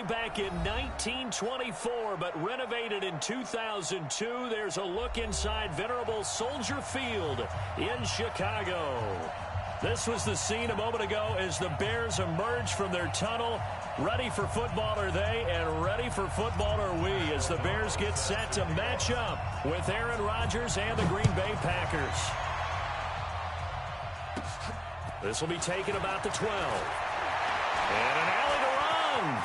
Back in 1924, but renovated in 2002, there's a look inside venerable Soldier Field in Chicago. This was the scene a moment ago as the Bears emerged from their tunnel. Ready for football are they, and ready for football are we, as the Bears get set to match up with Aaron Rodgers and the Green Bay Packers. This will be taken about the 12. And an alley to run.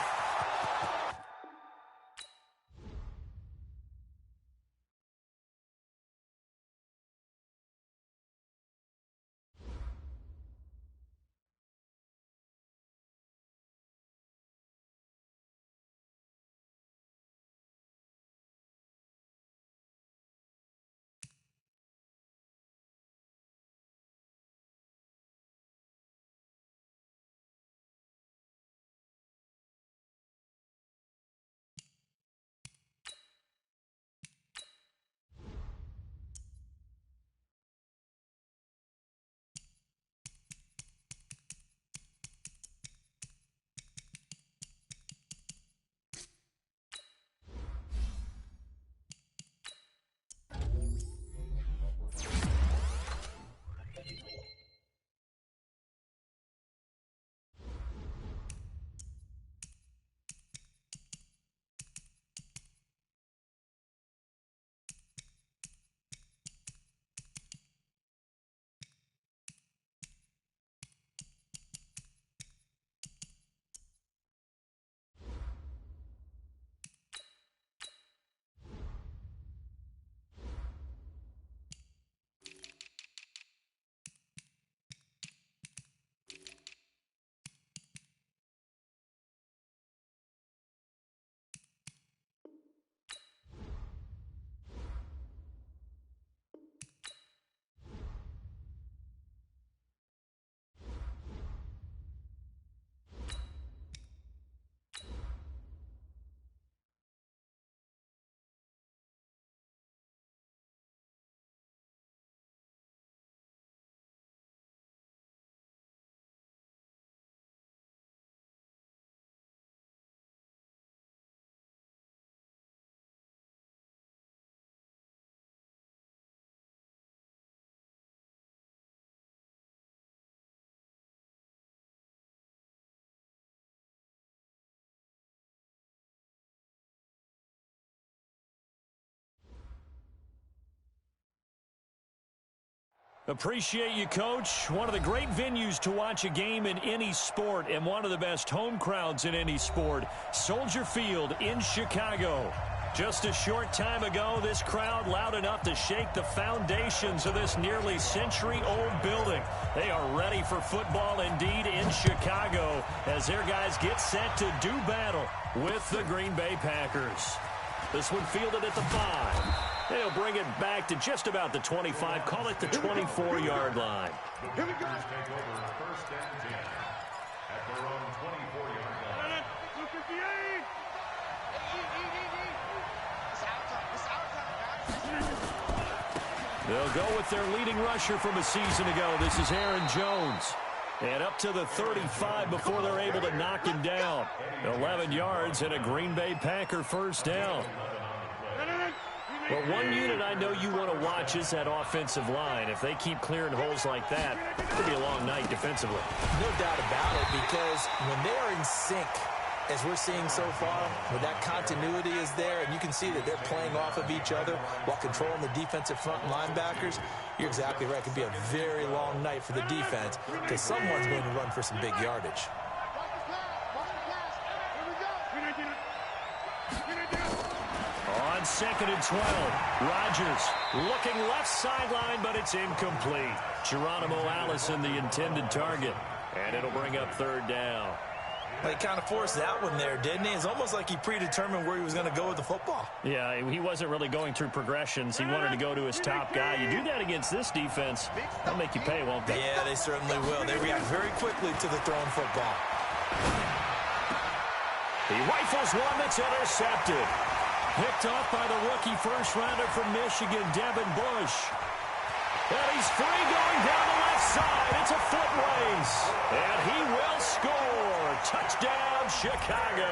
Appreciate you, Coach. One of the great venues to watch a game in any sport, and one of the best home crowds in any sport, Soldier Field in Chicago. Just a short time ago, this crowd loud enough to shake the foundations of this nearly century-old building. They are ready for football indeed in Chicago as their guys get set to do battle with the Green Bay Packers. This one fielded at the 5. They'll bring it back to just about the 25. Call it the 24-yard line. Here we go. Take over first and 10 at their own 24-yard line. They'll go with their leading rusher from a season ago. This is Aaron Jones. And up to the 35 before they're able to knock him down. 11 yards and a Green Bay Packer first down. But one unit I know you want to watch is that offensive line. If they keep clearing holes like that, it could be a long night defensively. No doubt about it, because when they are in sync, as we're seeing so far, where that continuity is there, and you can see that they're playing off of each other while controlling the defensive front linebackers, you're exactly right. It could be a very long night for the defense because someone's going to run for some big yardage. On 2nd and 12, Rodgers looking left sideline, but it's incomplete. Geronimo Allison, the intended target, and it'll bring up 3rd down. Well, he kind of forced that one there, didn't he? It's almost like he predetermined where he was going to go with the football. Yeah, he wasn't really going through progressions. He wanted to go to his top guy. You do that against this defense, they'll make you pay, won't they? Yeah, they certainly will. They react very quickly to the thrown football. He rifles one that's intercepted. Picked off by the rookie first-rounder from Michigan, Devin Bush. And he's free going down the left side. It's a foot race. And he will score. Touchdown, of Chicago.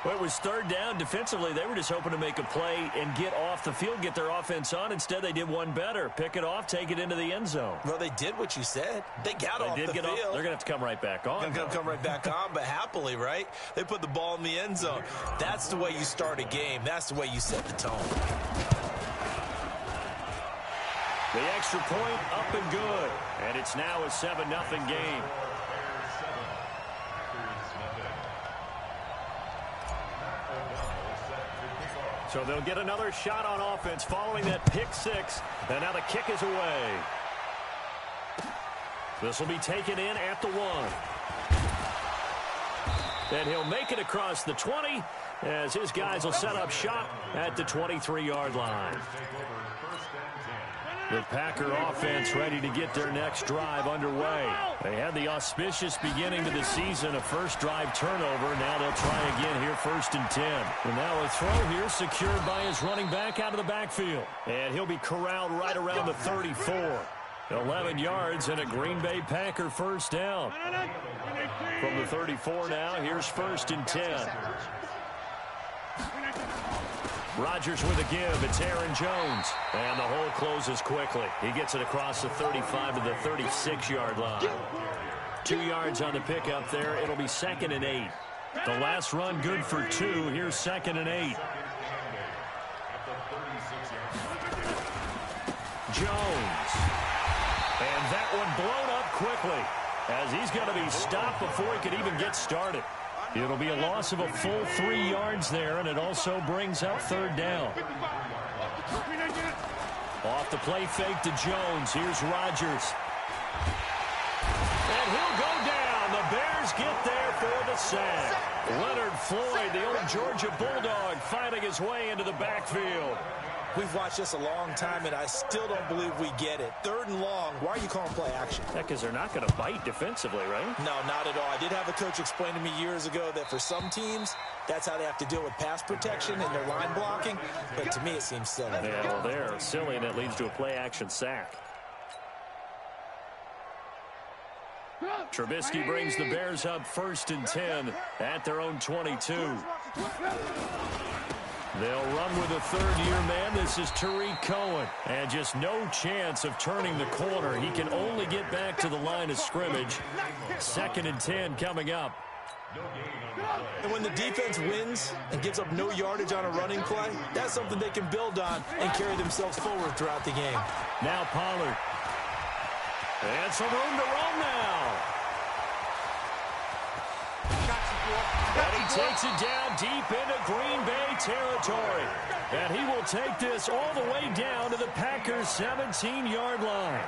Well, it was third down. Defensively, they were just hoping to make a play and get off the field, get their offense on. Instead, they did one better. Pick it off, take it into the end zone. Well, they did what you said. They got off the field. They're going to have to come right back on. Going to come right back on, but happily, right? They put the ball in the end zone. That's the way you start a game. That's the way you set the tone. The extra point up and good. And it's now a 7-0 game. So they'll get another shot on offense following that pick six. And now the kick is away. This will be taken in at the 1. And he'll make it across the 20 as his guys will set up shop at the 23-yard line. The Packer offense ready to get their next drive underway. They had the auspicious beginning to the season, a first drive turnover. Now they'll try again here, 1st and 10. And now a throw here secured by his running back out of the backfield. And he'll be corralled right around the 34. 11 yards and a Green Bay Packer first down. From the 34 now, here's 1st and 10. Rodgers with a give. It's Aaron Jones. And the hole closes quickly. He gets it across the 35 to the 36-yard line. 2 yards on the pickup there. It'll be 2nd and 8. The last run good for 2. Here's 2nd and 8. Jones. And that one blown up quickly as he's going to be stopped before he could even get started. It'll be a loss of a full 3 yards there, and it also brings up 3rd down. Off the play fake to Jones. Here's Rodgers. And he'll go down. The Bears get there for the sack. Leonard Floyd, the old Georgia Bulldog, fighting his way into the backfield. We've watched this a long time, and I still don't believe we get it. 3rd and long. Why are you calling play action? Yeah, because they're not going to bite defensively, right? No, not at all. I did have a coach explain to me years ago that for some teams, that's how they have to deal with pass protection and their line blocking. But to me, it seems silly. Yeah, well, they're silly, and it leads to a play action sack. Trubisky brings the Bears up 1st and 10 at their own 22. They'll run with a 3rd-year man. This is Tariq Cohen. And just no chance of turning the corner. He can only get back to the line of scrimmage. 2nd and 10 coming up. And when the defense wins and gives up no yardage on a running play, that's something they can build on and carry themselves forward throughout the game. Now Pollard. And some room to roam now. And he takes it down deep into Green Bay territory. And he will take this all the way down to the Packers' 17-yard line.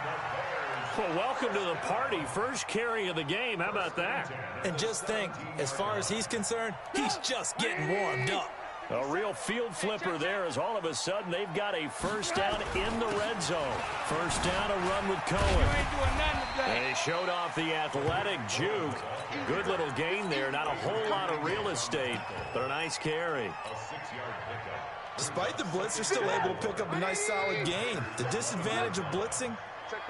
Well, welcome to the party. First carry of the game. How about that? And just think, as far as he's concerned, he's just getting warmed up. A real field flipper there as all of a sudden they've got a first down in the red zone. First down, a run with Cohen. And he showed off the athletic juke. Good little gain there. Not a whole lot of real estate, but a nice carry. Despite the blitz, they're still able to pick up a nice solid gain. The disadvantage of blitzing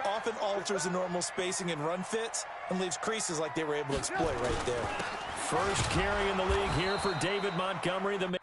often alters the normal spacing and run fits and leaves creases like they were able to exploit right there. First carry in the league here for David Montgomery, the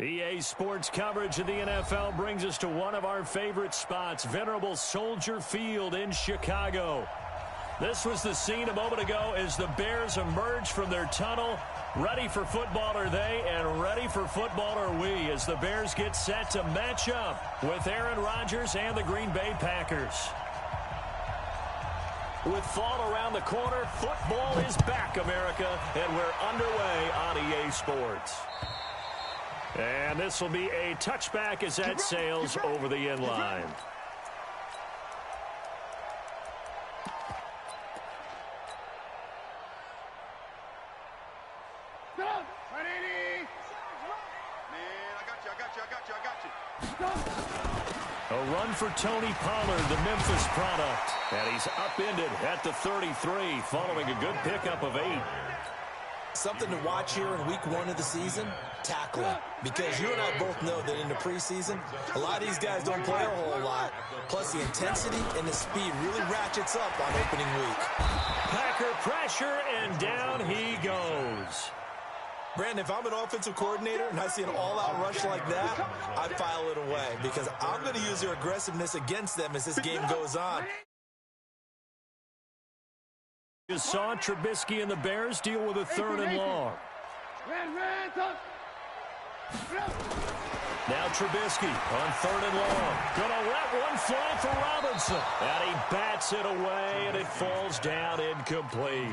EA Sports coverage of the NFL brings us to one of our favorite spots, venerable Soldier Field in Chicago. This was the scene a moment ago as the Bears emerged from their tunnel. Ready for football are they, and ready for football are we, as the Bears get set to match up with Aaron Rodgers and the Green Bay Packers. With fall around the corner, football is back, America, and we're underway on EA Sports. And this will be a touchback as that sails over the end line. A run for Tony Pollard, the Memphis product. And he's upended at the 33 following a good pickup of 8. Something to watch here in week 1 of the season, tackling. Because you and I both know that in the preseason, a lot of these guys don't play a whole lot. Plus the intensity and the speed really ratchets up on opening week. Packer pressure, and down he goes. Brandon, if I'm an offensive coordinator and I see an all-out rush like that, I file it away because I'm going to use their aggressiveness against them as this game goes on. You saw Trubisky and the Bears deal with a 3rd and long. Now Trubisky on 3rd and long. Gonna let one fly for Robinson. And he bats it away, and it falls down incomplete.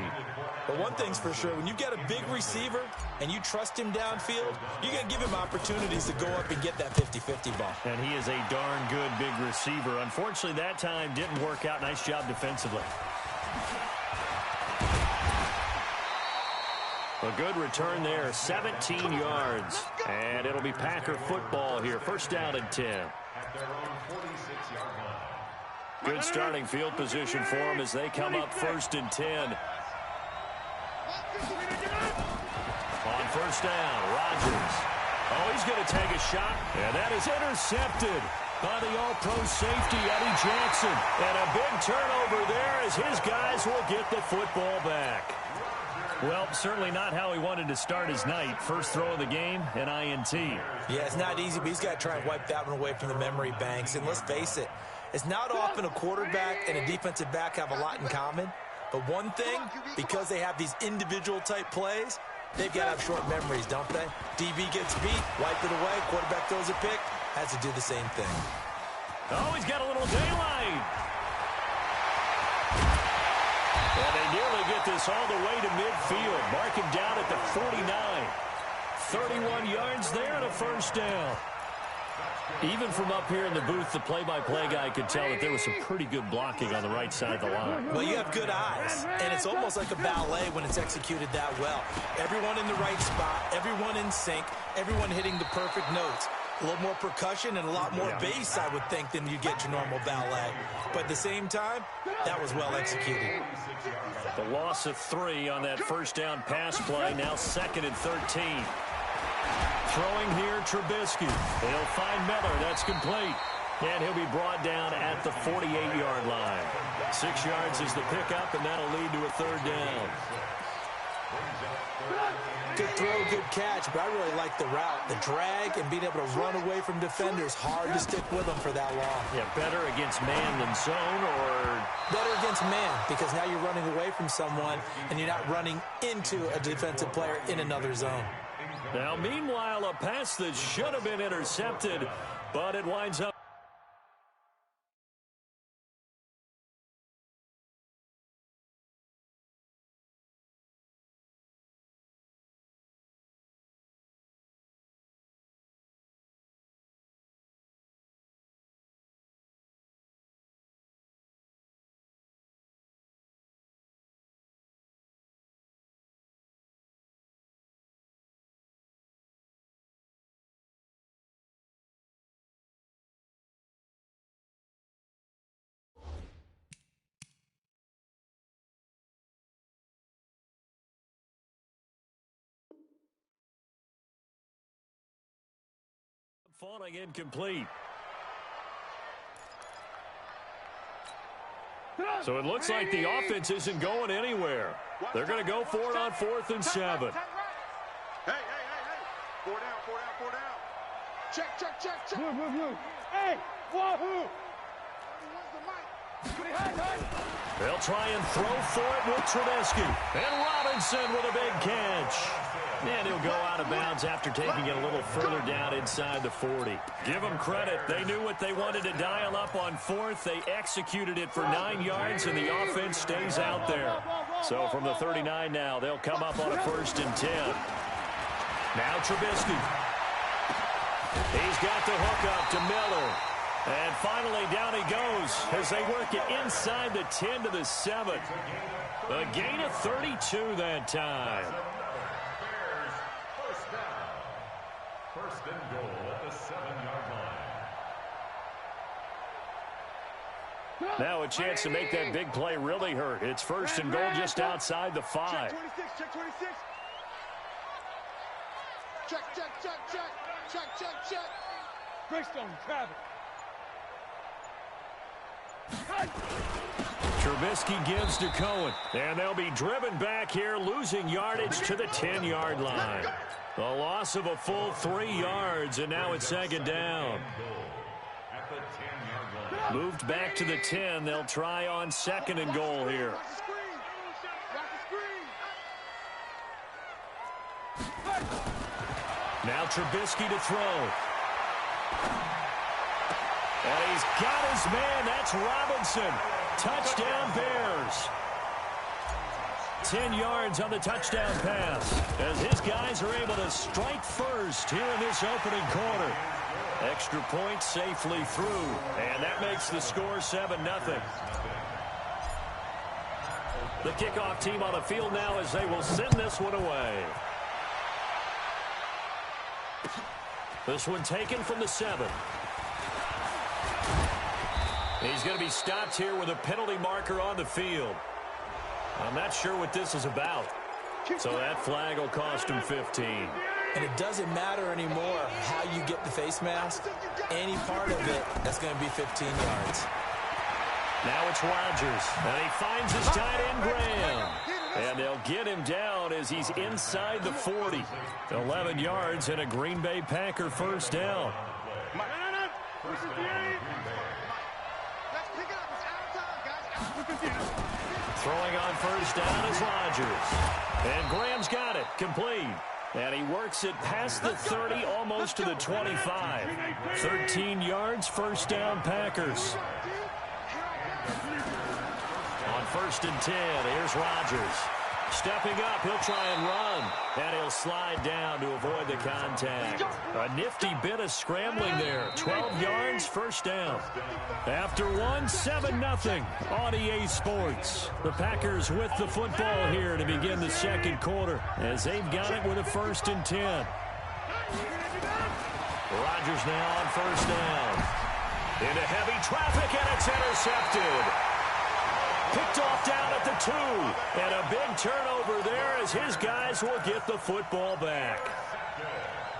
But one thing's for sure, when you get a big receiver and you trust him downfield, you're going to give him opportunities to go up and get that 50-50 ball. And he is a darn good big receiver. Unfortunately, that time didn't work out. Nice job defensively. A good return there, 17 yards. And it'll be Packer football here. First down and 10. Good starting field position for them as they come up 1st and 10. On first down, Rodgers. Oh, he's going to take a shot. And that is intercepted by the all-pro safety, Eddie Jackson. And a big turnover there as his guys will get the football back. Well, certainly not how he wanted to start his night. First throw of the game, an INT. Yeah, it's not easy, but he's got to try and wipe that one away from the memory banks. And let's face it, it's not often a quarterback and a defensive back have a lot in common. But one thing, because they have these individual type plays, they've got to have short memories, don't they? DB gets beat, wipe it away, quarterback throws a pick, has to do the same thing. Oh, he's got a little daylight. And they nearly get this all the way to midfield. Mark him down at the 49. 31 yards there and a first down. Even from up here in the booth, the play-by-play guy could tell that there was some pretty good blocking on the right side of the line. Well, you have good eyes, and it's almost like a ballet when it's executed that well. Everyone in the right spot, everyone in sync, everyone hitting the perfect notes. A little more percussion and a lot more bass, I would think, than you get your normal ballet. But at the same time, that was well executed. The loss of 3 on that first down pass play, now 2nd and 13. Throwing here, Trubisky. He'll find Miller. That's complete. And he'll be brought down at the 48-yard line. 6 yards is the pickup, and that'll lead to a 3rd down. Good throw, good catch, but I really like the route. The drag and being able to run away from defenders, hard to stick with them for that long. Yeah, better against man than zone, or? Better against man, because now you're running away from someone, and you're not running into a defensive player in another zone. Now, meanwhile, a pass that should have been intercepted, but it winds up. Falling incomplete. So it looks like the offense isn't going anywhere. They're going to go for it on 4th and 7. Hey. 4 down. Check. Hey, wahoo! They'll try and throw for it with Trubisky. And Robinson with a big catch. And he'll go out of bounds after taking it a little further down inside the 40. Give them credit. They knew what they wanted to dial up on fourth. They executed it for 9 yards, and the offense stays out there. So from the 39 now, they'll come up on a 1st and 10. Now Trubisky. He's got the hook up to Miller. And finally, down he goes as they work it inside the 10 to the 7. A gain of 32 that time. Bears, first down. First and goal at the 7-yard line. Now a chance to make that big play really hurt. It's 1st and goal just outside the 5. Check 26. Check. Greystone, grab it. Trubisky gives to Cohen, and they'll be driven back here, losing yardage to the 10-yard line. The loss of a full 3 yards, and now it's 2nd down. At the 10-yard line. Moved back to the 10. They'll try on 2nd and goal here. Now Trubisky to throw. And he's got his man. That's Robinson. Touchdown Bears. 10 yards on the touchdown pass as his guys are able to strike first here in this opening quarter. Extra point safely through, and that makes the score 7-0. The kickoff team on the field now as they will send this one away. This one taken from the 7. He's going to be stopped here with a penalty marker on the field. I'm not sure what this is about. So that flag will cost him 15. And it doesn't matter anymore how you get the face mask. Any part of it, that's going to be 15 yards. Now it's Rodgers. And he finds his tight end, Graham. And they'll get him down as he's inside the 40. 11 yards and a Green Bay Packer 1st down. Throwing on 1st down is Rodgers. And Graham's got it. Complete. And he works it past the 30, almost to the 25. 13 yards, 1st down Packers. On 1st and 10, here's Rodgers. Stepping up, he'll try and run. And he'll slide down to avoid the contact. A nifty bit of scrambling there. 12 yards, 1st down. After 7-0 on EA Sports. The Packers with the football here to begin the 2nd quarter as they've got it with a 1st and 10. Rodgers now on 1st down. Into heavy traffic, and it's intercepted. Picked off down at the 2. And a big turnover there as his guys will get the football back.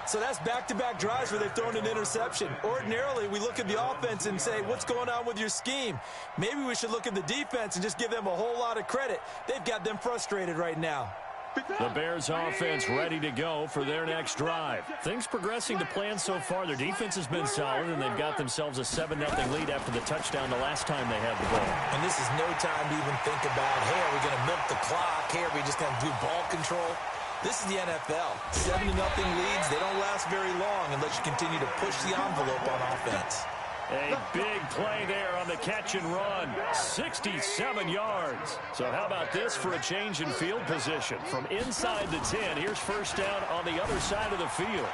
So that's back-to-back drives where they've thrown an interception. Ordinarily, we look at the offense and say, what's going on with your scheme? Maybe we should look at the defense and just give them a whole lot of credit. They've got them frustrated right now. The Bears offense ready to go for their next drive. Things progressing to plan so far. Their defense has been solid, and they've got themselves a 7-0 lead after the touchdown the last time they had the ball. And this is no time to even think about, hey, are we going to milk the clock? Hey, are we just going to do ball control? This is the NFL. 7-0 leads, they don't last very long unless you continue to push the envelope on offense. A big play there on the catch and run. 67 yards. So how about this for a change in field position? From inside the 10, here's 1st down on the other side of the field.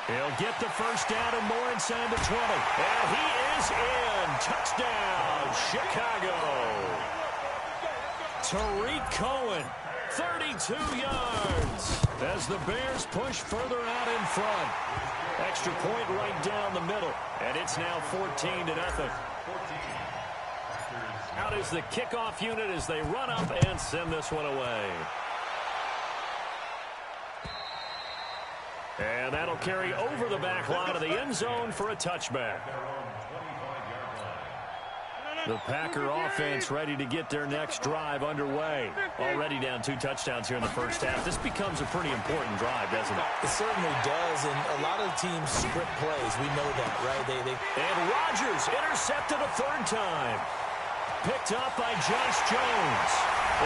He'll get the 1st down and more inside the 20. And he is in. Touchdown, Chicago. Tariq Cohen, 32 yards. As the Bears push further out in front. Extra point right down the middle. And it's now 14-0. Out is the kickoff unit as they run up and send this one away. And that'll carry over the back line of the end zone for a touchback. The Packer offense ready to get their next drive underway. Already down 2 touchdowns here in the first half. This becomes a pretty important drive, doesn't it? It certainly does, and a lot of teams script plays. We know that, right? And Rodgers intercepted a 3rd time. Picked up by Josh Jones.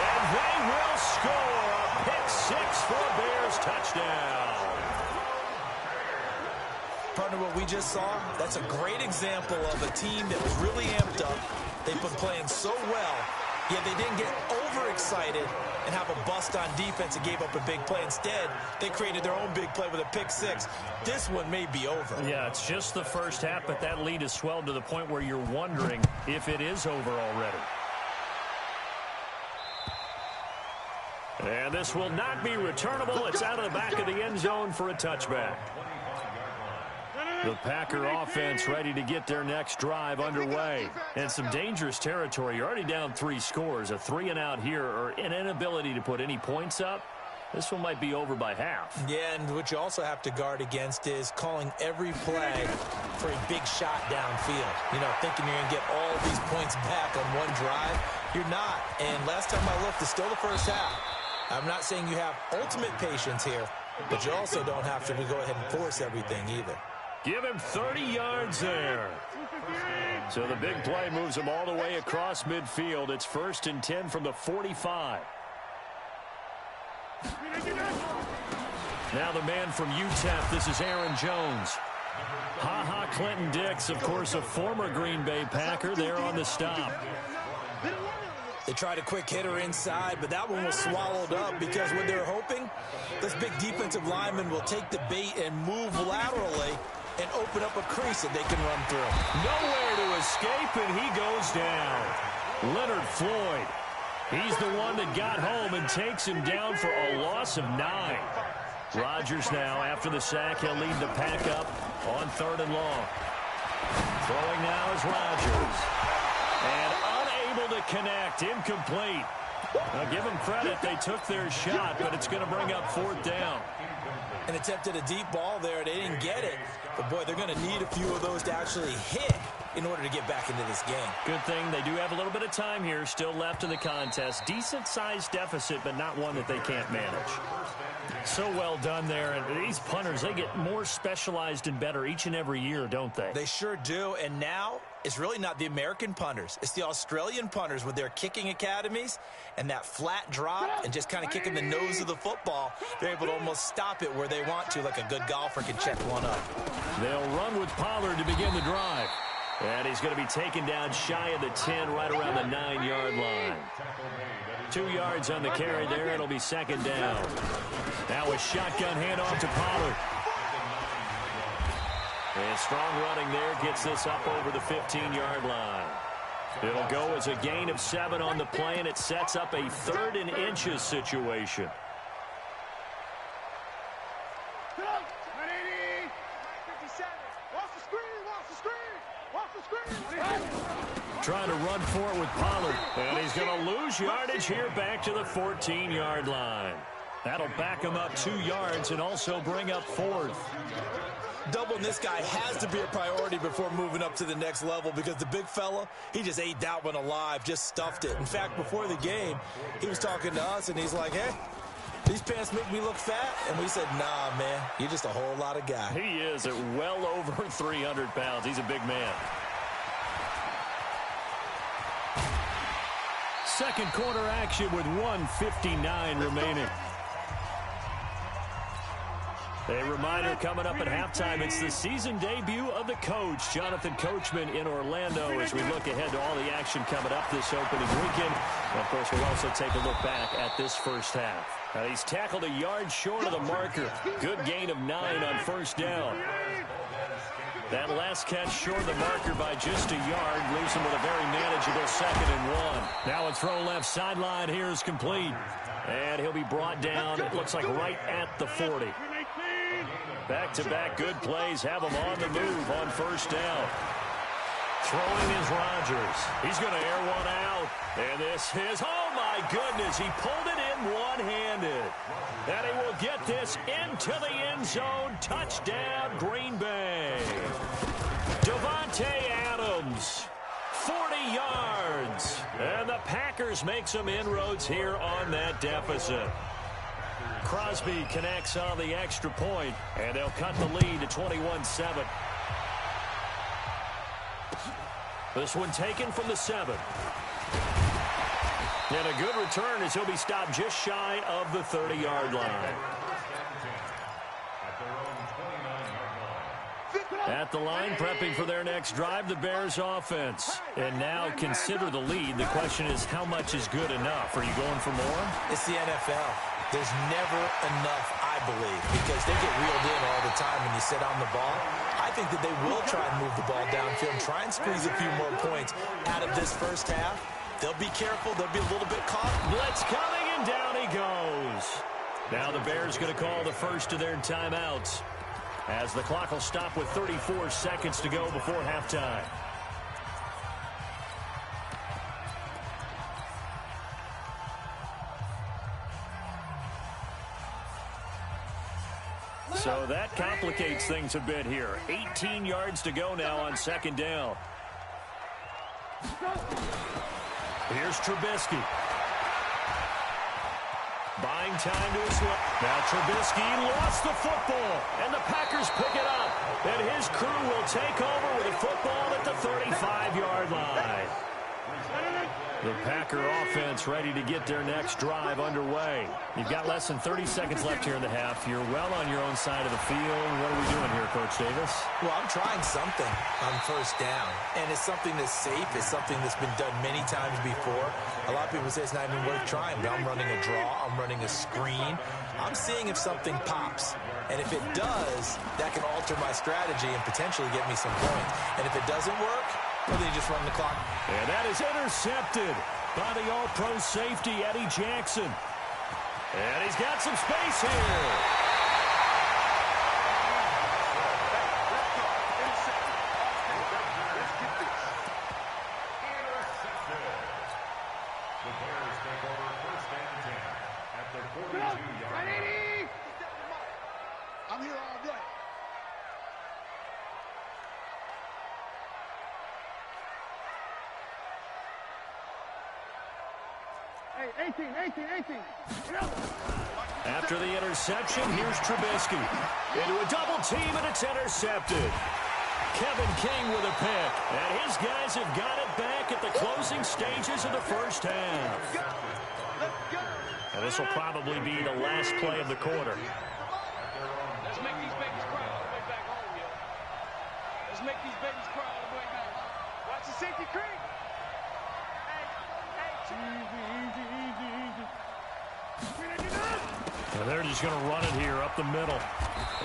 And they will score a pick 6 for a Bears touchdown. Partner, what we just saw, that's a great example of a team that was really amped up. They've been playing so well, yet they didn't get overexcited and have a bust on defense and gave up a big play. Instead, they created their own big play with a pick 6. This one may be over. Yeah, it's just the first half, but that lead has swelled to the point where you're wondering if it is over already. And this will not be returnable. It's out of the back of the end zone for a touchback. The Packer offense ready to get their next drive underway. And some dangerous territory. You're already down 3 scores. A 3-and-out here or an inability to put any points up. This one might be over by half. Yeah, and what you also have to guard against is calling every play for a big shot downfield. You know, thinking you're going to get all these points back on one drive. You're not. And last time I looked, it's still the first half. I'm not saying you have ultimate patience here, but you also don't have to go ahead and force everything either. Give him 30 yards there. So the big play moves him all the way across midfield. It's 1st and 10 from the 45. Now the man from UTEP, this is Aaron Jones. Ha-ha Clinton-Dix, of course, a former Green Bay Packer there on the stop. They tried a quick hitter inside, but that one was swallowed up because what they're hoping, this big defensive lineman will take the bait and move laterally and open up a crease that they can run through. Nowhere to escape, and he goes down. Leonard Floyd. He's the one that got home and takes him down for a loss of 9. Rodgers now, after the sack, he'll lead the pack up on 3rd and long. Throwing now is Rodgers. And unable to connect, incomplete. Now give them credit, they took their shot, but it's going to bring up 4th down. And attempted a deep ball there. They didn't get it. But, boy, they're going to need a few of those to actually hit in order to get back into this game. Good thing they do have a little bit of time here still left in the contest. Decent-sized deficit, but not one that they can't manage. So well done there. And these punters, they get more specialized and better each and every year, don't they? They sure do. And now it's really not the American punters. It's the Australian punters with their kicking academies and that flat drop and just kind of kicking the nose of the football. They're able to almost stop it where they want to, like a good golfer can check one up. They'll run with Pollard to begin the drive. And he's going to be taken down shy of the 10, right around the 9-yard line. 2 yards on the carry there. It'll be 2nd down. Now a shotgun handoff to Pollard. And strong running there gets this up over the 15-yard line. It'll go as a gain of 7 on the play, and it sets up a 3rd and inches situation. Trying to run for it with Pollard. And he's going to lose yardage here back to the 14-yard line. That'll back him up 2 yards and also bring up 4th. Doubling this guy has to be a priority before moving up to the next level because the big fella, he just ate that one alive, just stuffed it. In fact, before the game, he was talking to us, and he's like, hey, these pants make me look fat. And we said, nah, man, you're just a whole lot of guy. He is at well over 300 pounds. He's a big man. Second quarter action with 1:59 remaining. A reminder coming up at halftime, it's the season debut of the coach, Jonathan Coachman in Orlando, as we look ahead to all the action coming up this opening weekend. And of course, we'll also take a look back at this first half. He's tackled a yard short of the marker. Good gain of 9 on 1st down. That last catch short of the marker by just a yard leaves him with a very manageable 2nd and 1. Now a throw left sideline here is complete. And he'll be brought down, it looks like right at the 40. Back-to-back good plays have him on the move on 1st down. Throwing is Rodgers. He's going to air one out. And this is, oh my goodness, he pulled it in one-handed. And he will get this into the end zone. Touchdown, Green Bay. Davante Adams. 40 yards. And the Packers make some inroads here on that deficit. Crosby connects on the extra point, and they'll cut the lead to 21-7. This one taken from the 7. And a good return as he'll be stopped just shy of the 30-yard line. At the line, prepping for their next drive, the Bears offense. And now consider the lead. The question is, how much is good enough? Are you going for more? It's the NFL. There's never enough, I believe, because they get reeled in all the time when you sit on the ball. I think that they will try and move the ball downfield and try and squeeze a few more points out of this first half. They'll be careful. They'll be a little bit caught. Blitz coming, and down he goes. Now the Bears going to call the first of their timeouts, as the clock will stop with 34 seconds to go before halftime. So that complicates things a bit here. 18 yards to go now on second down. Here's Trubisky. Buying time to his left. Now Trubisky lost the football, and the Packers pick it up. And his crew will take over with a football at the 35-yard line. The Packer offense ready to get their next drive underway. You've got less than 30 seconds left here in the half. You're well on your own side of the field. What are we doing here, Coach Davis? Well, I'm trying something on first down, and it's something that's safe. It's something that's been done many times before. A lot of people say it's not even worth trying, but I'm running a draw. I'm running a screen. I'm seeing if something pops. And if it does, that can alter my strategy and potentially get me some points. And if it doesn't work, well, then you just run the clock. And that is intercepted by the all-pro safety, Eddie Jackson. And he's got some space here. I'm here all day. Hey, 18. After the interception, here's Trubisky. Into a double team, and it's intercepted. Kevin King with a pick. And his guys have got it back at the closing stages of the first half. And this will probably be the last play of the quarter. Let's make these babies cry all the way back home, yo. Let's make these babies cry all the way back. Watch the safety creek. And they're just going to run it here up the middle.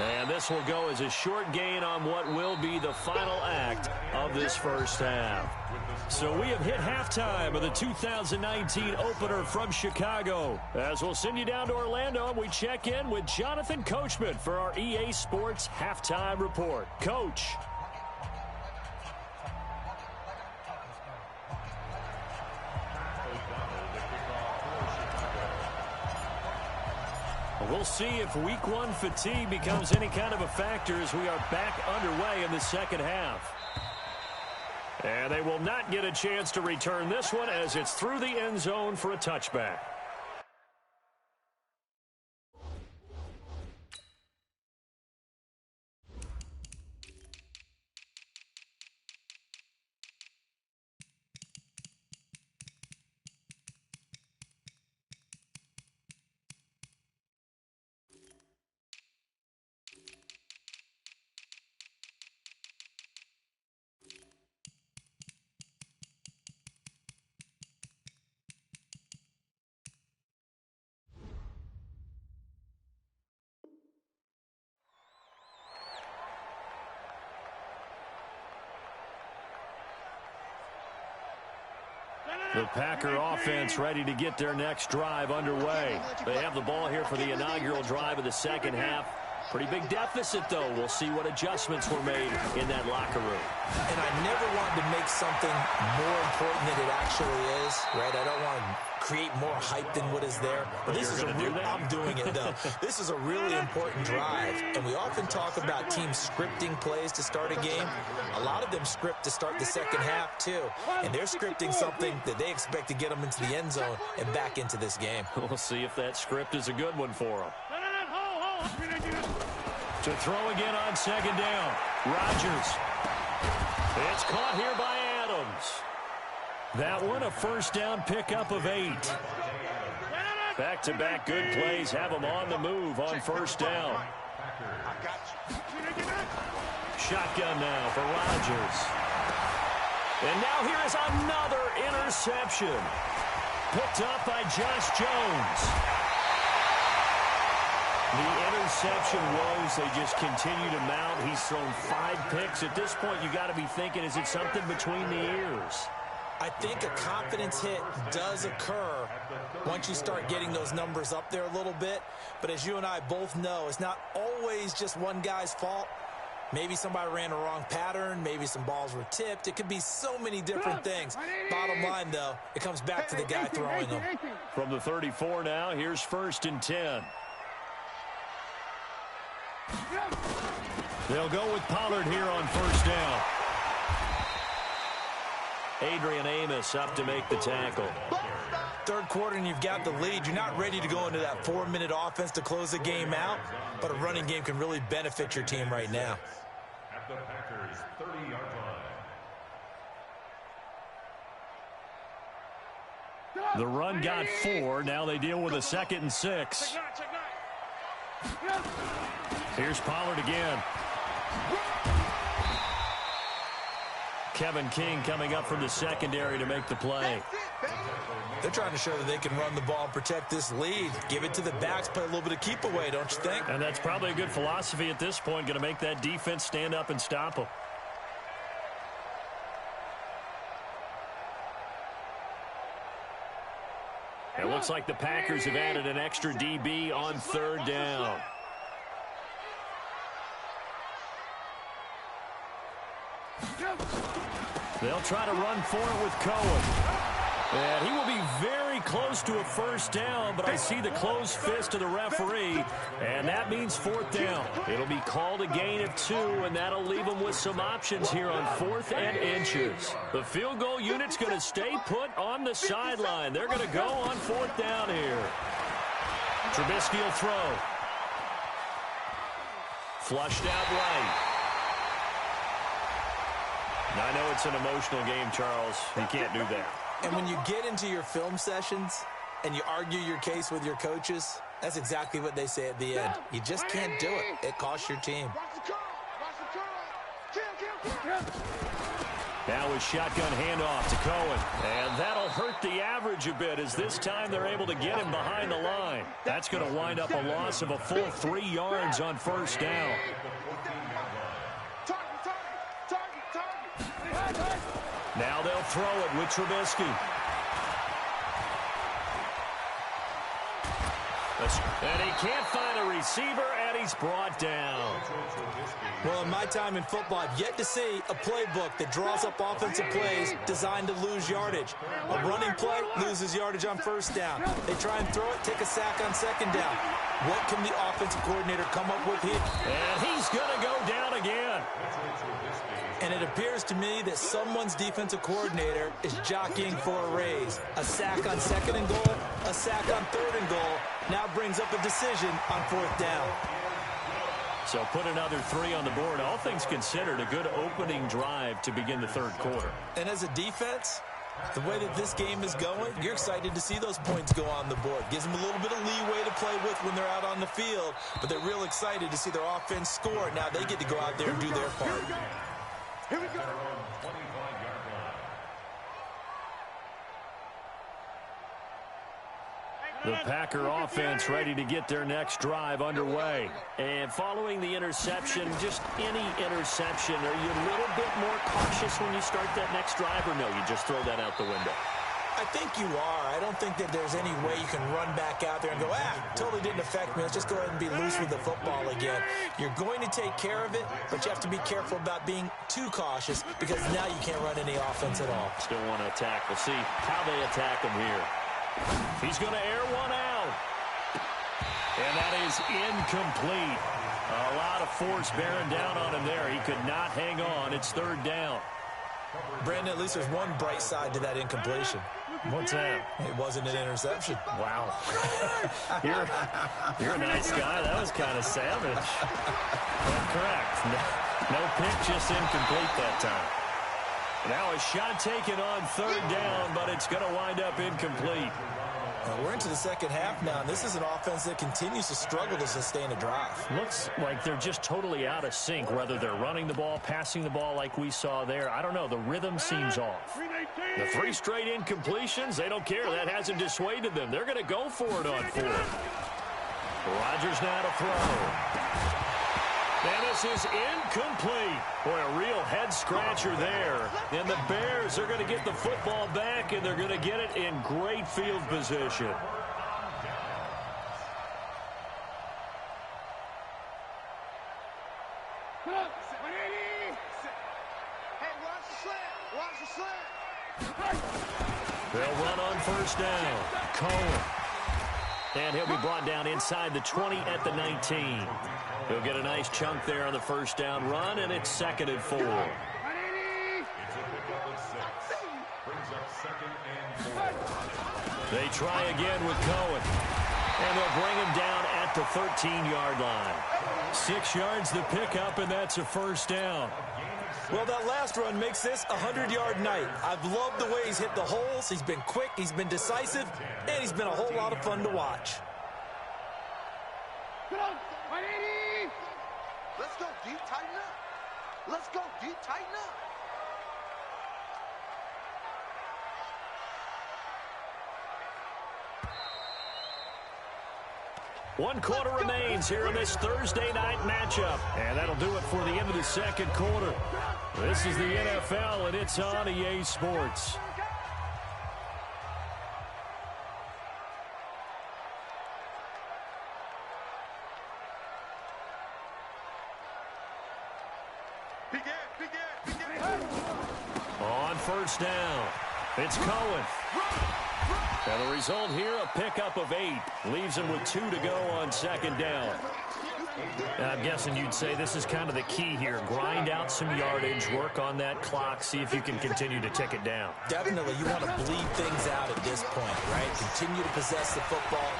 And this will go as a short gain on what will be the final act of this first half. So we have hit halftime of the 2019 opener from Chicago. As we'll send you down to Orlando, and we check in with Jonathan Coachman for our EA Sports Halftime Report. Coach. We'll see if week one fatigue becomes any kind of a factor as we are back underway in the second half. And they will not get a chance to return this one as it's through the end zone for a touchback. The Packer offense ready to get their next drive underway. They have the ball here for the inaugural drive of the second half. Pretty big deficit, though. We'll see what adjustments were made in that locker room. And I never want to make something more important than it actually is, right? I don't want to create more hype than what is there. But this is I'm doing it, though. This is a really important drive. And we often talk about teams scripting plays to start a game. A lot of them script to start the second half, too. And they're scripting something that they expect to get them into the end zone and back into this game. We'll see if that script is a good one for them. To throw again on second down. Rodgers. It's caught here by Adams. That one a first down pickup of 8. Back-to-back good plays have them on the move on first down. Shotgun now for Rodgers. And now here is another interception. Picked up by Josh Jones. The interception woes, they just continue to mount. He's thrown 5 picks. At this point, you got to be thinking, is it something between the ears? I think a confidence hit does occur once you start getting those numbers up there a little bit. But as you and I both know, it's not always just one guy's fault. Maybe somebody ran a wrong pattern. Maybe some balls were tipped. It could be so many different things. Bottom line, though, it comes back to the guy throwing them. From the 34 now, here's 1st and 10. They'll go with Pollard here on first down. Adrian Amos up to make the tackle. Third quarter and you've got the lead. You're not ready to go into that 4-minute offense to close the game out, but a running game can really benefit your team right now. At the Packers' 30-yard line. The run got 4. Now they deal with a 2nd and 6. Here's Pollard again. Kevin King coming up from the secondary to make the play. They're trying to show that they can run the ball and protect this lead. Give it to the backs, play a little bit of keep away, don't you think? And that's probably a good philosophy at this point, going to make that defense stand up and stop them. It looks like the Packers have added an extra DB on 3rd down. They'll try to run for it with Cohen. And he will be very close to a first down, but I see the closed fist of the referee, and that means 4th down. It'll be called a gain of 2, and that'll leave them with some options here on 4th and inches. The field goal unit's going to stay put on the sideline. They're going to go on 4th down here. Trubisky will throw. Flushed out right. Now, I know it's an emotional game, Charles. You can't do that. And when you get into your film sessions and you argue your case with your coaches, that's exactly what they say at the end. You just can't do it. It costs your team. Now with shotgun handoff to Cohen. And that'll hurt the average a bit as this time they're able to get him behind the line. That's going to wind up a loss of a full 3 yards on first down. Now they'll throw it with Trubisky. And he can't find a receiver, and he's brought down. Well, in my time in football, I've yet to see a playbook that draws up offensive plays designed to lose yardage. A running play loses yardage on first down. They try and throw it, take a sack on second down. What can the offensive coordinator come up with here? And he's going to go down again. And it appears to me that someone's defensive coordinator is jockeying for a raise. A sack on 2nd and goal, a sack on 3rd and goal, now brings up a decision on 4th down. So put another 3 on the board. All things considered, a good opening drive to begin the 3rd quarter. And as a defense, the way that this game is going, you're excited to see those points go on the board. Gives them a little bit of leeway to play with when they're out on the field, but they're real excited to see their offense score. Now they get to go out there and do their part. Here we go. 25-yard line. The Packer offense ready to get their next drive underway. And following the interception, just any interception, are you a little bit more cautious when you start that next drive, or no, you just throw that out the window? I think you are. I don't think that there's any way you can run back out there and go, totally didn't affect me. Let's just go ahead and be loose with the football again. You're going to take care of it, but you have to be careful about being too cautious because now you can't run any offense at all. Still want to attack. We'll see how they attack him here. He's going to air one out. And that is incomplete. A lot of force bearing down on him there. He could not hang on. It's third down. Brandon, at least there's one bright side to that incompletion. What's that? It wasn't an interception. Wow. You're a nice guy. That was kind of savage. But correct. No pick, just incomplete that time. Now a shot taken on third down, but it's going to wind up incomplete. We're into the second half now, and this is an offense that continues to struggle to sustain a drive. Looks like they're just totally out of sync, whether they're running the ball, passing the ball like we saw there. I don't know. The rhythm seems off. The 3 straight incompletions, they don't care. That hasn't dissuaded them. They're going to go for it on 4th. Rodgers now to throw. And this is incomplete. Boy, a real head-scratcher there. And the Bears are going to get the football back, and they're going to get it in great field position. They'll run on first down. Cohen. And he'll be brought down inside the 20 at the 19. He'll get a nice chunk there on the first down run, and it's 2nd and 4. It's a pickup of 6. Brings up 2nd and 4. They try again with Cohen. And they'll bring him down at the 13-yard line. 6 yards the pickup, and that's a first down. Well, that last run makes this a 100-yard night. I've loved the way he's hit the holes. He's been quick, he's been decisive, and he's been a whole lot of fun to watch. Let's go, deep, tighten up. Let's go, deep, tighten up. One quarter remains here in this Thursday night matchup. And that'll do it for the end of the second quarter. This is the NFL, and it's on EA Sports. On first down, it's Cohen. And the result here, a pickup of 8. Leaves him with 2 to go on second down. I'm guessing you'd say this is kind of the key here. Grind out some yardage, work on that clock, see if you can continue to tick it down. Definitely, you want to bleed things out at this point, right? Continue to possess the football.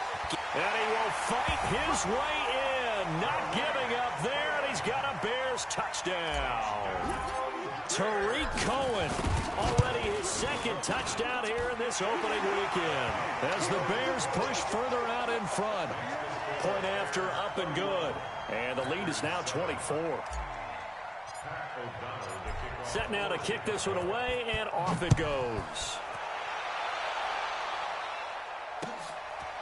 And he will fight his way in. Not giving up there, and he's got a Bears touchdown. Tariq Cohen, already his 2nd touchdown here in this opening weekend. As the Bears push further out in front. Point after, up and good. And the lead is now 24. Set now to kick this one away, and off it goes.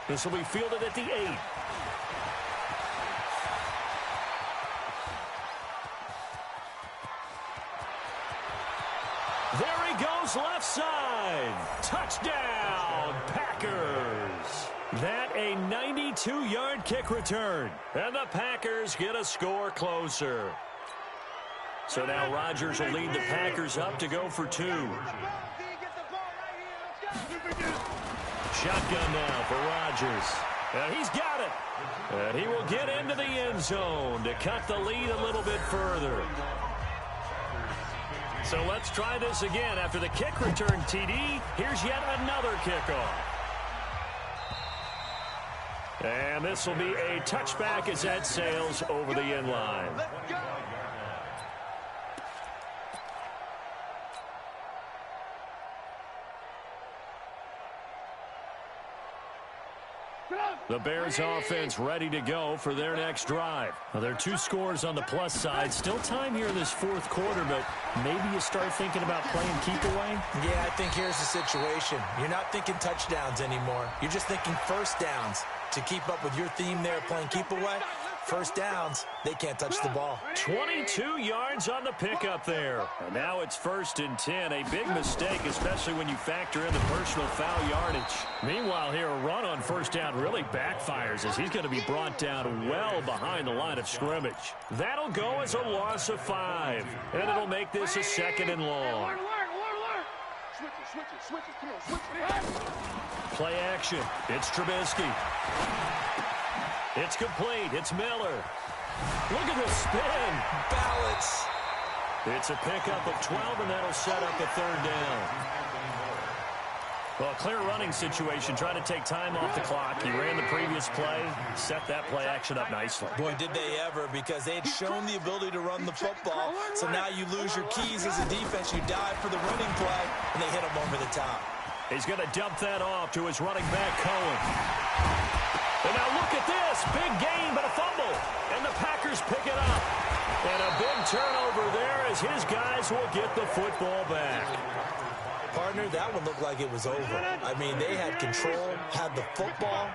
This will be fielded at the 8. There he goes, left side. Touchdown, Packers. That a 92-yard kick return. And the Packers get a score closer. So now Rodgers will lead the Packers up to go for 2. Shotgun now for Rodgers. And he's got it. And he will get into the end zone to cut the lead a little bit further. So let's try this again. After the kick return, TD, here's yet another kickoff. And this will be a touchback as that sails over the end line. The Bears offense ready to go for their next drive. Now, there are 2 scores on the plus side. Still time here in this 4th quarter, but maybe you start thinking about playing keep away? Yeah, I think here's the situation. You're not thinking touchdowns anymore. You're just thinking first downs. To keep up with your theme there, playing keep away, First downs, they can't touch the ball. 22 yards on the pickup there. And now it's 1st and 10. A big mistake, especially when you factor in the personal foul yardage. Meanwhile, here, a run on 1st down really backfires as he's going to be brought down well behind the line of scrimmage. That'll go as a loss of 5. And it'll make this a 2nd and long. Play action. It's Trubisky. It's complete. It's Miller. Look at the spin. Balance. It's a pickup of 12, and that'll set up a 3rd down. Well, a clear running situation. Trying to take time off the clock. He ran the previous play, set that play action up nicely. Boy, did they ever, because they had shown the ability to run the football. So now you lose your keys as a defense. You dive for the running play, and they hit him over the top. He's going to dump that off to his running back, Cohen. And now look at this. Big gain, but a fumble. And the Packers pick it up. And a big turnover there as his guys will get the football back. Partner, that one looked like it was over. I mean, they had control, had the football,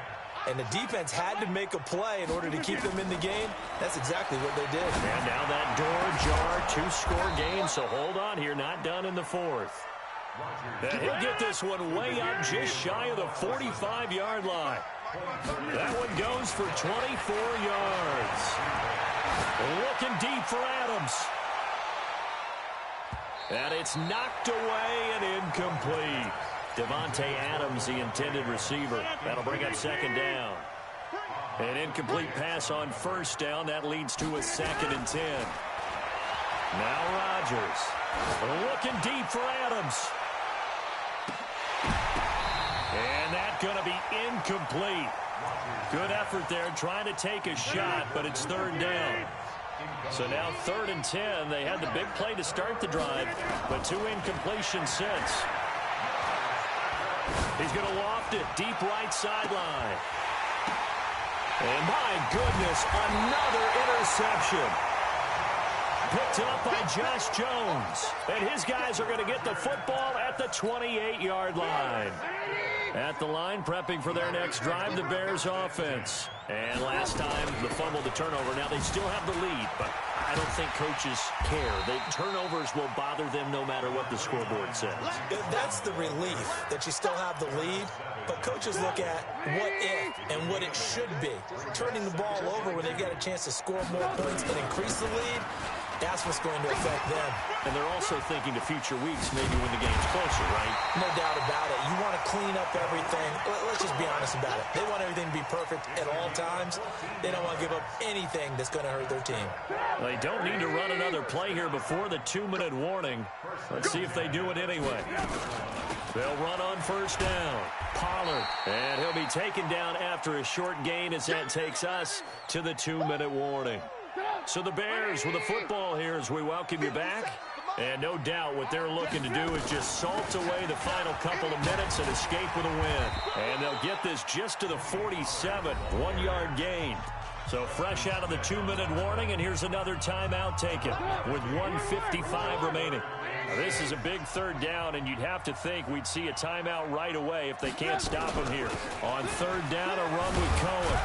and the defense had to make a play in order to keep them in the game. That's exactly what they did. And now that door jar, 2-score game, so hold on here, not done in the 4th. And he'll get this one way up just shy of the 45-yard line. That one goes for 24 yards. Looking deep for Adams. And it's knocked away and incomplete. Devontae Adams, the intended receiver. That'll bring up 2nd down. An incomplete pass on 1st down. That leads to a 2nd and 10. Now Rodgers. Looking deep for Adams. And that's going to be incomplete. Good effort there trying to take a shot, but it's 3rd down. So now 3rd and 10. They had the big play to start the drive, but 2 incompletions since. He's going to loft it deep right sideline. And my goodness, another interception. Picked up by Josh Jones. And his guys are going to get the football at the 28-yard line. At the line, prepping for their next drive, the Bears offense. And last time, the fumble, the turnover. Now they still have the lead, but I don't think coaches care. The turnovers will bother them no matter what the scoreboard says. That's the relief, that you still have the lead. But coaches look at what if and what it should be. Turning the ball over when they've got a chance to score more points and increase the lead, that's what's going to affect them. And they're also thinking to future weeks, maybe when the game's closer, right? No doubt about it. You want to clean up everything. Let's just be honest about it. They want everything to be perfect at all times. They don't want to give up anything that's going to hurt their team. Well, they don't need to run another play here before the 2-minute warning. Let's see if they do it anyway. They'll run on 1st down. Pollard. And he'll be taken down after a short gain as that takes us to the 2-minute warning. So the Bears with the football here as we welcome you back. And no doubt what they're looking to do is just salt away the final couple of minutes and escape with a win. And they'll get this just to the 47, 1-yard gain. So fresh out of the 2-minute warning, and here's another timeout taken with 1:55 remaining. Now, this is a big 3rd down, and you'd have to think we'd see a timeout right away if they can't stop him here. On 3rd down, a run with Cohen.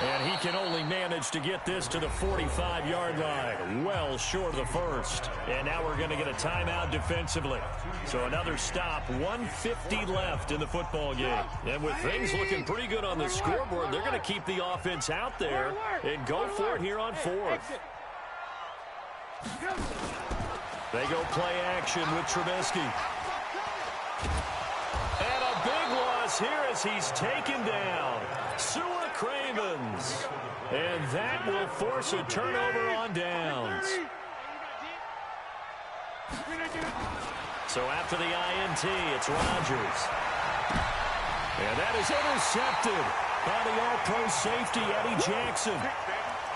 And he can only manage to get this to the 45-yard line, well short of the 1st. And now we're going to get a timeout defensively. So another stop, 1:50 left in the football game. And with things looking pretty good on the scoreboard, they're going to keep the offense out there and go for it here on 4th. They go play action with Trubisky. And a big loss here as he's taken down. Cravens. And that will force a turnover on downs. So after the INT, it's Rodgers. And that is intercepted by the all-pro safety, Eddie Jackson.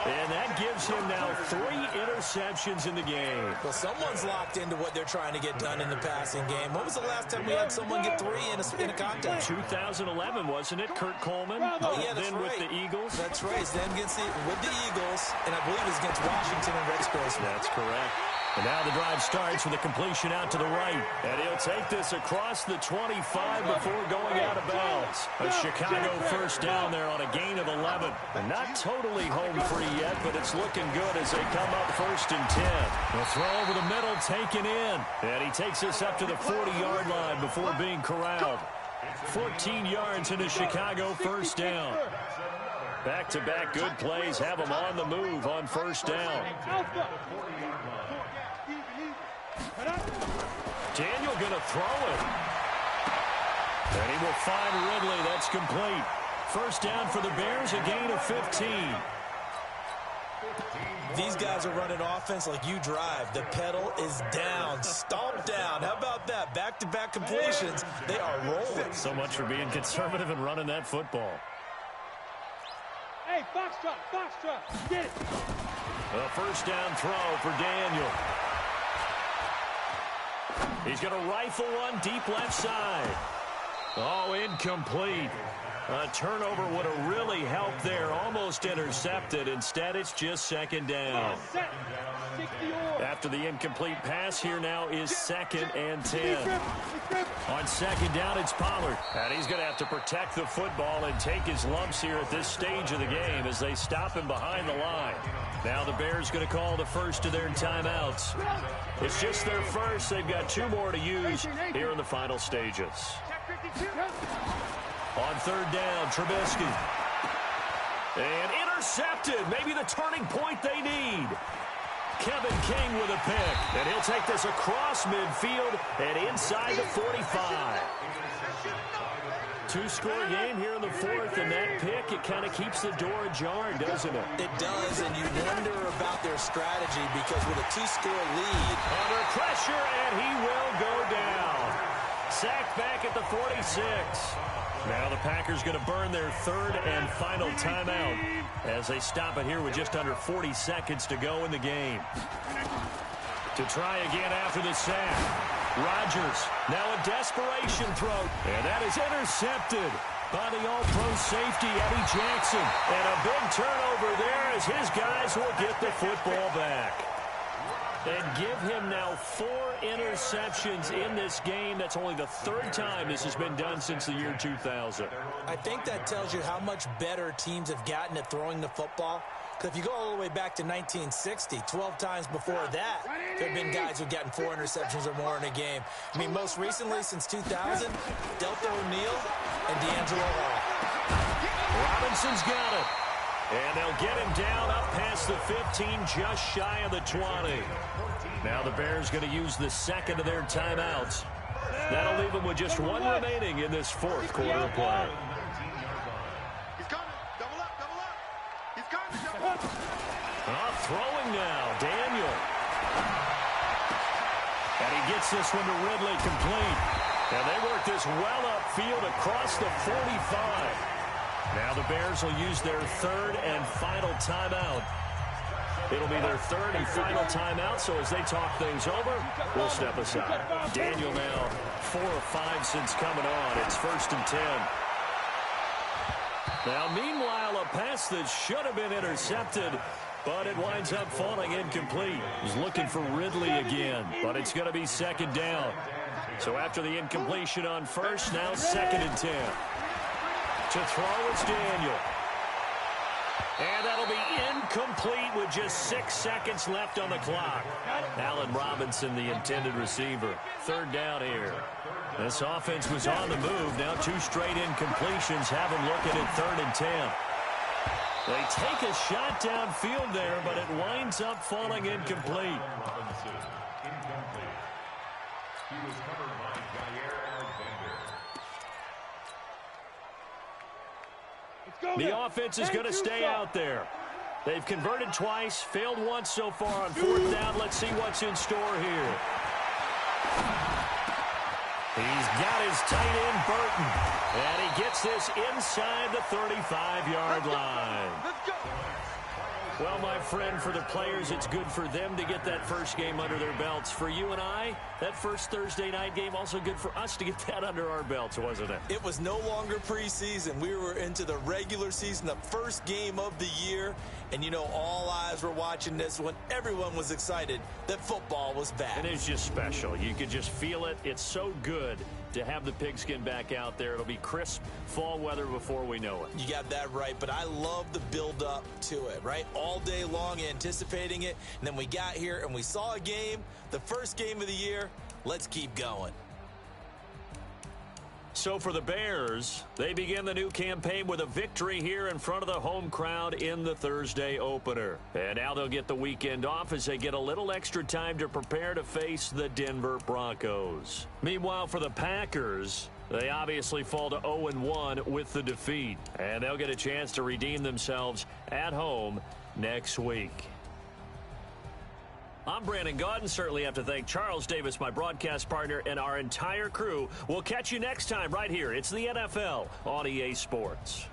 And that gives him now 3 interceptions in the game. Well, someone's locked into what they're trying to get done in the passing game. When was the last time we had someone get 3 in a contest? 2011, wasn't it? Kurt Coleman. Oh, yeah, that's then right. With the Eagles. That's right. Then with the Eagles, and I believe it was against Washington and Rex Grossman. That's correct. And now the drive starts with a completion out to the right. And he'll take this across the 25 before going out of bounds. A Chicago first down there on a gain of 11. And not totally home free yet, but it's looking good as they come up 1st and 10. The throw over the middle taken in. And he takes this up to the 40-yard line before being corralled. 14 yards into Chicago first down. Back-to-back good plays have them on the move on first down. Daniel going to throw it. And he will find Ridley. That's complete. First down for the Bears, a gain of 15. These guys are running offense like you drive. The pedal is down, stomp down. How about that? Back-to-back completions. They are rolling. So much for being conservative and running that football. Hey, foxtrot, get it. A first down throw for Daniel. He's going to rifle one deep left side. Oh, incomplete. A turnover would have really helped there. Almost intercepted. Instead, it's just second down. After the incomplete pass, here now is 2nd and 10. On second down, it's Pollard. And he's going to have to protect the football and take his lumps here at this stage of the game as they stop him behind the line. Now the Bears going to call the first of their timeouts. It's just their first. They've got 2 more to use here in the final stages. On third down, Trubisky. And intercepted. Maybe the turning point they need. Kevin King with a pick. And he'll take this across midfield and inside the 45. 2-score game here in the 4th, and that pick, it kind of keeps the door ajar, doesn't it? It does, and you wonder about their strategy because with a 2-score lead. Under pressure, and he will go down. Sacked back at the 46. Now the Packers going to burn their 3rd and final timeout as they stop it here with just under 40 seconds to go in the game. To try again after the sack. Rodgers, now a desperation throw, and that is intercepted by the all-pro safety, Eddie Jackson. And a big turnover there as his guys will get the football back. And give him now 4 interceptions in this game. That's only the 3rd time this has been done since the year 2000. I think that tells you how much better teams have gotten at throwing the football. Because if you go all the way back to 1960, 12 times before that, there have been guys who've gotten 4 interceptions or more in a game. I mean, most recently, since 2000, Delta O'Neal and D'Angelo Hall. Robinson's got it. And they'll get him down up past the 15, just shy of the 20. Now the Bears going to use the 2nd of their timeouts. That'll leave them with just 1 remaining in this 4th quarter of play. Throwing now, Daniel. And he gets this one to Ridley complete. And they work this well upfield across the 45. Now the Bears will use their 3rd and final timeout. It'll be their 3rd and final timeout, so as they talk things over, we'll step aside. Daniel now 4 of 5 since coming on. It's 1st and 10. Now, meanwhile, a pass that should have been intercepted, but it winds up falling incomplete. He's looking for Ridley again, but it's going to be 2nd down. So after the incompletion on first, now 2nd and 10. To throw is Daniel. And that'll be incomplete with just 6 seconds left on the clock. Allen Robinson, the intended receiver. 3rd down here. This offense was on the move. Now 2 straight incompletions have them looking at 3rd and 10. They take a shot downfield there, but it winds up falling incomplete. The offense is going to stay out there. They've converted twice, failed once so far on 4th down. Let's see what's in store here. He's got his tight end, Burton. And he gets this inside the 35-yard line. Well, my friend, for the players, it's good for them to get that first game under their belts. For you and I, that first Thursday night game, also good for us to get that under our belts, wasn't it? It was no longer preseason. We were into the regular season, the first game of the year, And you know, all eyes were watching this when everyone was excited that football was back. It is just special. You could just feel it. It's so good to have the pigskin back out there. It'll be crisp fall weather before we know it. You got that right, but I love the build-up to it, right? All day long anticipating it, and then we got here and we saw a game, the first game of the year. Let's keep going. So for the Bears, they begin the new campaign with a victory here in front of the home crowd in the Thursday opener. And now they'll get the weekend off as they get a little extra time to prepare to face the Denver Broncos. Meanwhile, for the Packers, they obviously fall to 0-1 with the defeat. And they'll get a chance to redeem themselves at home next week. I'm Brandon Gaudin. Certainly have to thank Charles Davis, my broadcast partner, and our entire crew. We'll catch you next time right here. It's the NFL on EA Sports.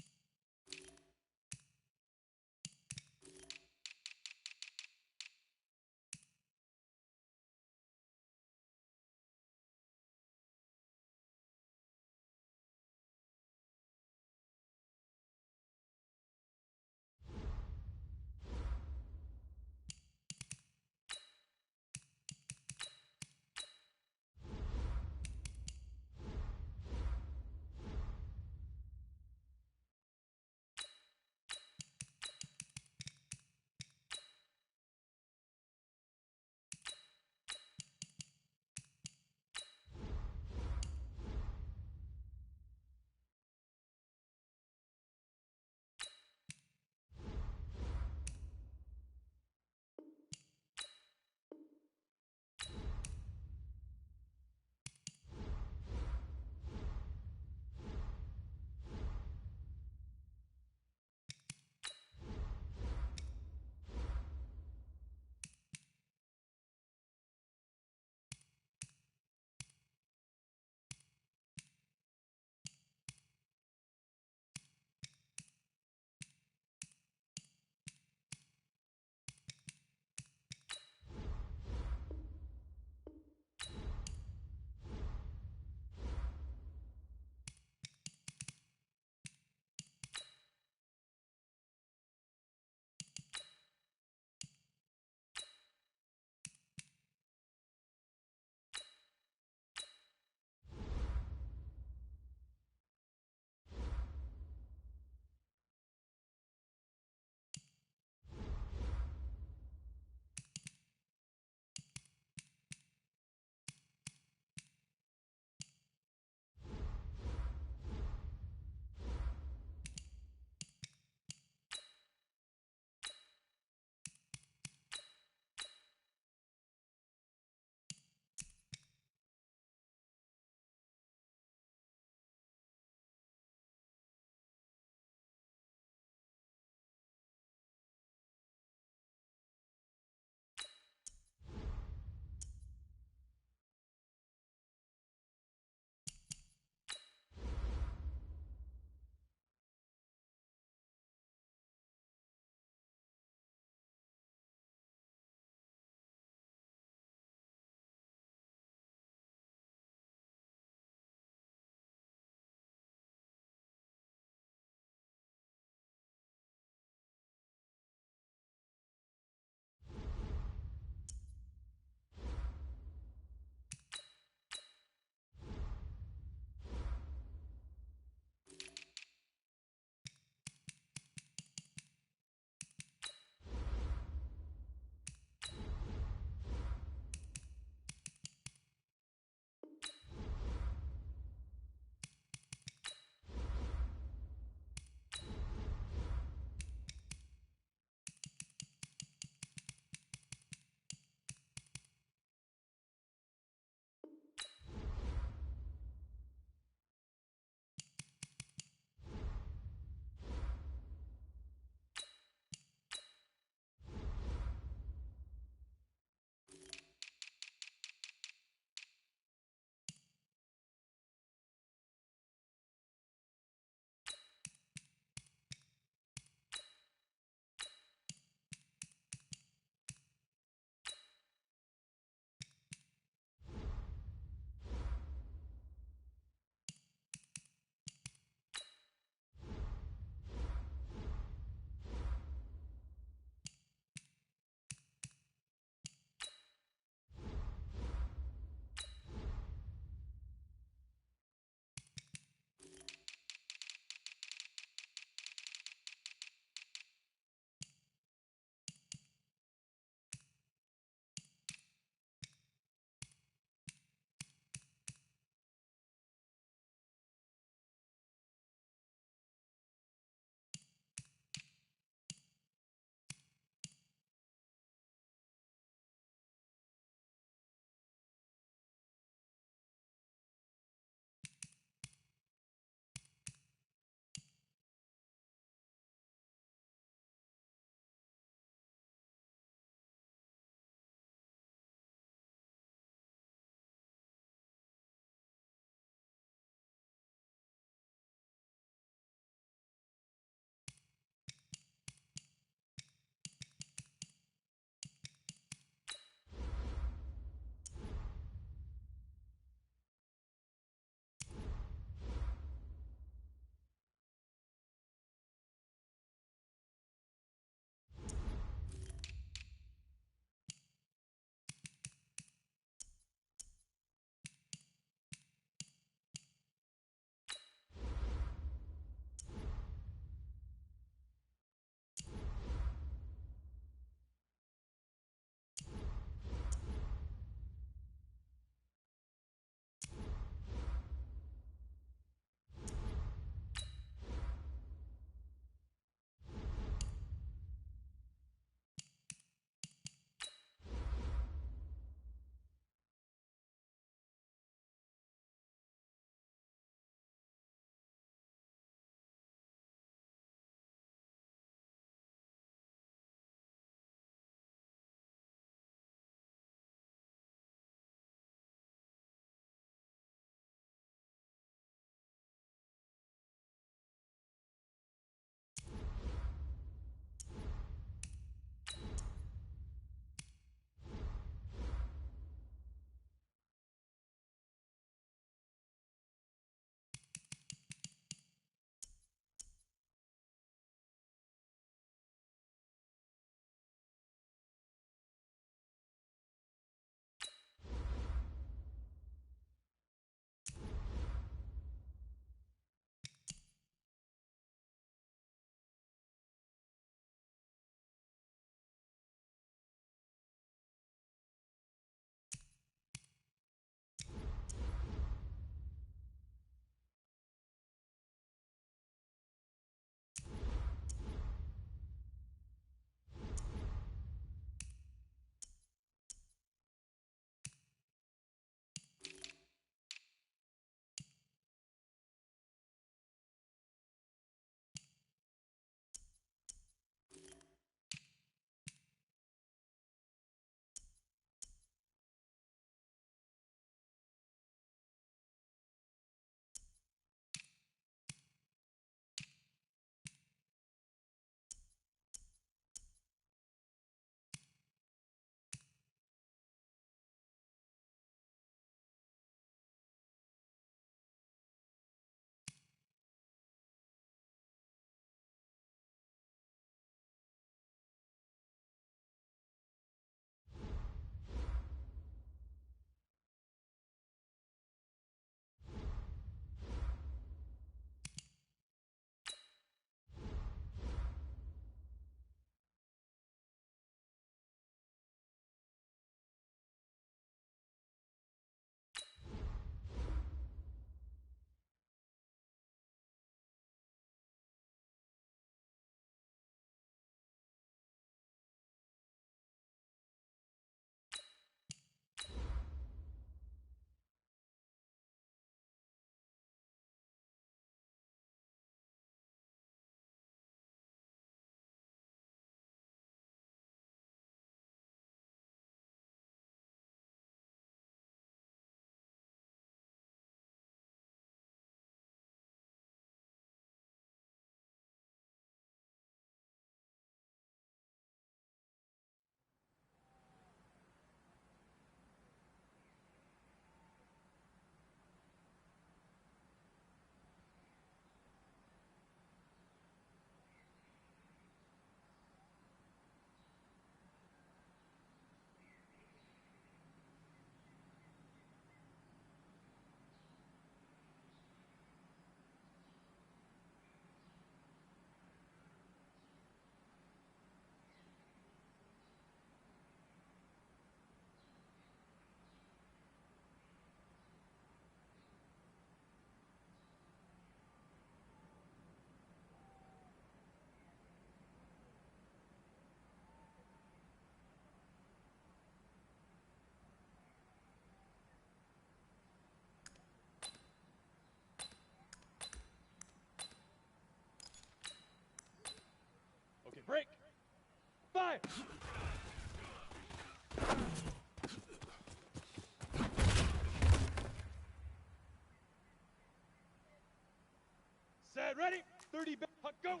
ready? 30, go!